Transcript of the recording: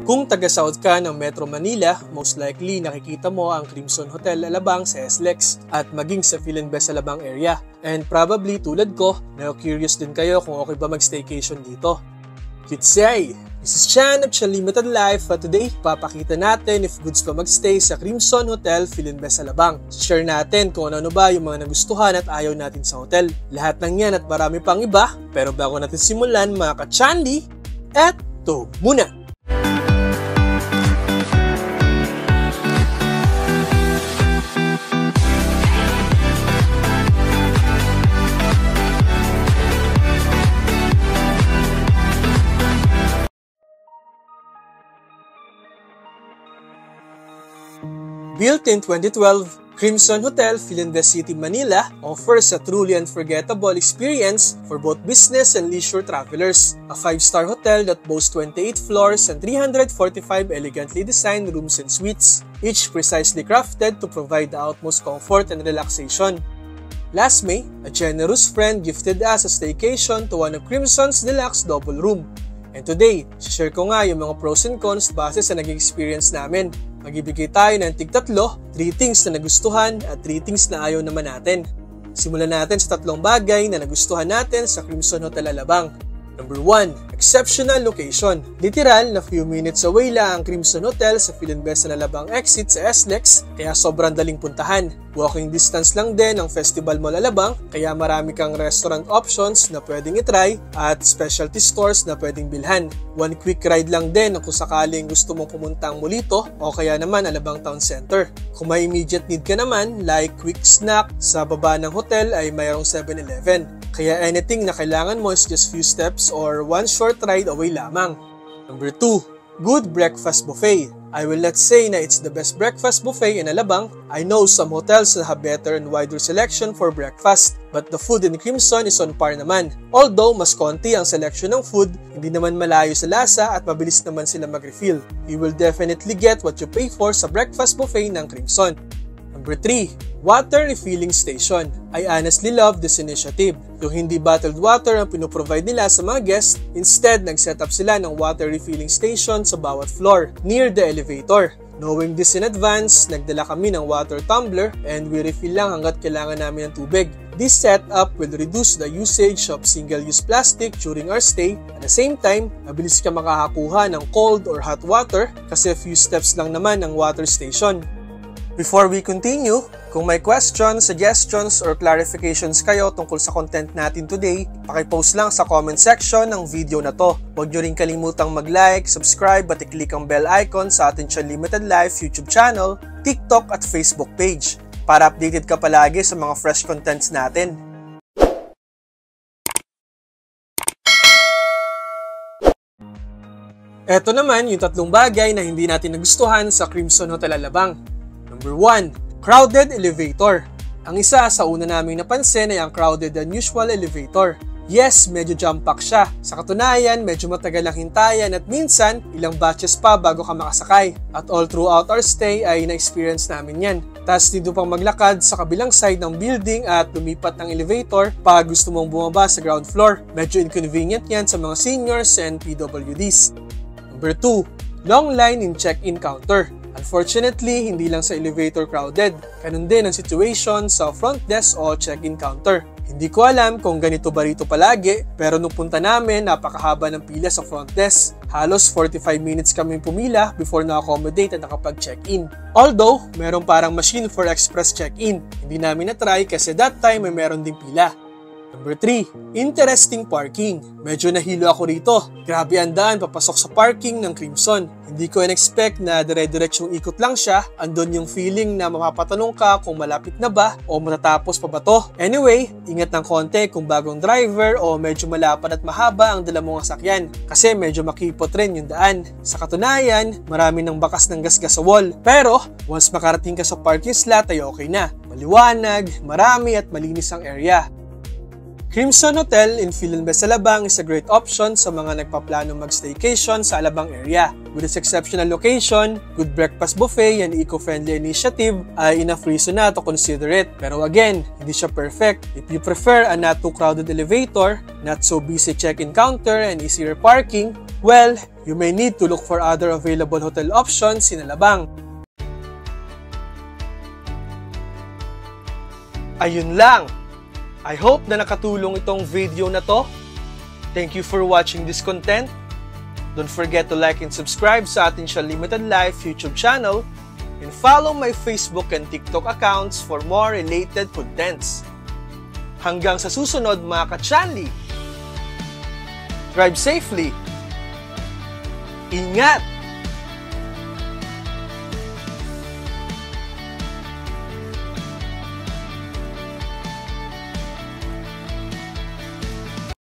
Kung taga-south ka ng Metro Manila, most likely nakikita mo ang Crimson Hotel Alabang sa SLEX at maging sa Philinvest Alabang area. And probably tulad ko, na-curious din kayo kung okay ba mag-staycation dito. Kitsay! This is Chan of Chan Limited Life at today, papakita natin if goods pa magstay sa Crimson Hotel Philinvest Alabang. Share natin kung ano ba yung mga nagustuhan at ayaw natin sa hotel. Lahat ng yan at marami pang iba, pero bago natin simulan mga ka-Chanli, eto muna! Built in 2012, Crimson Hotel Philinvest City, Manila offers a truly unforgettable experience for both business and leisure travelers. A 5-star hotel that boasts 28 floors and 345 elegantly designed rooms and suites, each precisely crafted to provide the utmost comfort and relaxation. Last May, a generous friend gifted us a staycation to one of Crimson's deluxe double room. And today, share ko nga yung mga pros and cons base sa naging experience namin. Magbibigay tayo ng tig-tatlo, 3 things na nagustuhan at 3 things na ayaw naman natin. Simulan natin sa 3 bagay na nagustuhan natin sa Crimson Hotel Alabang. Number 1, exceptional location. Literal na few minutes away lang ang Crimson Hotel sa Philinvest Alabang exit sa SLEX, kaya sobrang daling puntahan. Walking distance lang din ang Festival Mall Alabang, kaya marami kang restaurant options na pwedeng itry at specialty stores na pwedeng bilhan. One quick ride lang din kung sakaling gusto mong pumunta ang Molito o kaya naman Alabang Town Center. Kung may immediate need ka naman, like quick snack, sa baba ng hotel ay mayroong 7-Eleven. Kaya anything na kailangan mo is just few steps or one short ride away lamang. Number 2, good breakfast buffet. I will not say na it's the best breakfast buffet in Alabang. I know some hotels have better and wider selection for breakfast, but the food in Crimson is on par naman. Although mas konti ang selection ng food, hindi naman malayo sa lasa at mabilis naman sila mag-refill. You will definitely get what you pay for sa breakfast buffet ng Crimson. Number 3, water refilling station. I honestly love this initiative. Yung hindi bottled water ang pinoprovide nila sa mga guests, instead nag-set up sila ng water refilling station sa bawat floor, near the elevator. Knowing this in advance, nagdala kami ng water tumbler and we refill lang hanggat kailangan namin ng tubig. This setup will reduce the usage of single-use plastic during our stay. At the same time, mabilis ka makakakuha ng cold or hot water kasi few steps lang naman ang water station. Before we continue, kung may questions, suggestions, or clarifications kayo tungkol sa content natin today, pakipost lang sa comment section ng video na to. Huwag nyo rin kalimutang mag-like, subscribe, at i-click ang bell icon sa ating Chan Limited Life YouTube channel, TikTok at Facebook page para updated ka palagi sa mga fresh contents natin. Eto naman yung 3 bagay na hindi natin nagustuhan sa Crimson Hotel Alabang. Number 1, crowded elevator. Ang isa sa una naming napansin ay ang crowded than usual elevator. Yes, medyo jam-pack siya. Sa katunayan, medyo matagal ang hintayan at minsan, ilang batches pa bago ka makasakay. At all throughout our stay ay na-experience namin yan. Tapos dito pang maglakad sa kabilang side ng building at lumipat ng elevator pag gusto mong bumaba sa ground floor. Medyo inconvenient yan sa mga seniors and PWDs. Number 2, long line in check-in counter. Unfortunately, hindi lang sa elevator crowded. Ganun din ang situation sa front desk o check-in counter. Hindi ko alam kung ganito ba rito palagi, pero nung punta namin, napakahaba ng pila sa front desk. Halos 45 minutes kami pumila before na-accommodate at nakapag-check-in. Although, meron parang machine for express check-in. Hindi namin na-try kasi that time may meron ding pila. Number 3, interesting parking. Medyo nahilo ako rito. Grabe ang daan papasok sa parking ng Crimson. Hindi ko in-expect na dire-diretsyong ikot lang siya. Andun yung feeling na mapapatanong ka kung malapit na ba o matatapos pa ba to. Anyway, ingat ng konti kung bagong driver o medyo malapad at mahaba ang dala mong sasakyan. Kasi medyo makipot rin yung daan. Sa katunayan, marami ng bakas ng gasgas sa wall. Pero, once makarating ka sa parking slot ay okay na. Maliwanag, marami at malinis ang area. Crimson Hotel in Philinvest Alabang is a great option sa mga nagpaplano mag-staycation sa Alabang area. with its exceptional location, good breakfast buffet, and eco-friendly initiative, ay enough reason na to consider it. Pero again, hindi siya perfect. If you prefer a not too crowded elevator, not so busy check-in counter, and easier parking, well, you may need to look for other available hotel options in Alabang. Ayun lang! I hope na nakatulong itong video na to. Thank you for watching this content. Don't forget to like and subscribe sa ating Siya Limited Life YouTube channel and follow my Facebook and TikTok accounts for more related contents. Hanggang sa susunod mga ka-Chanli! Drive safely! Ingat!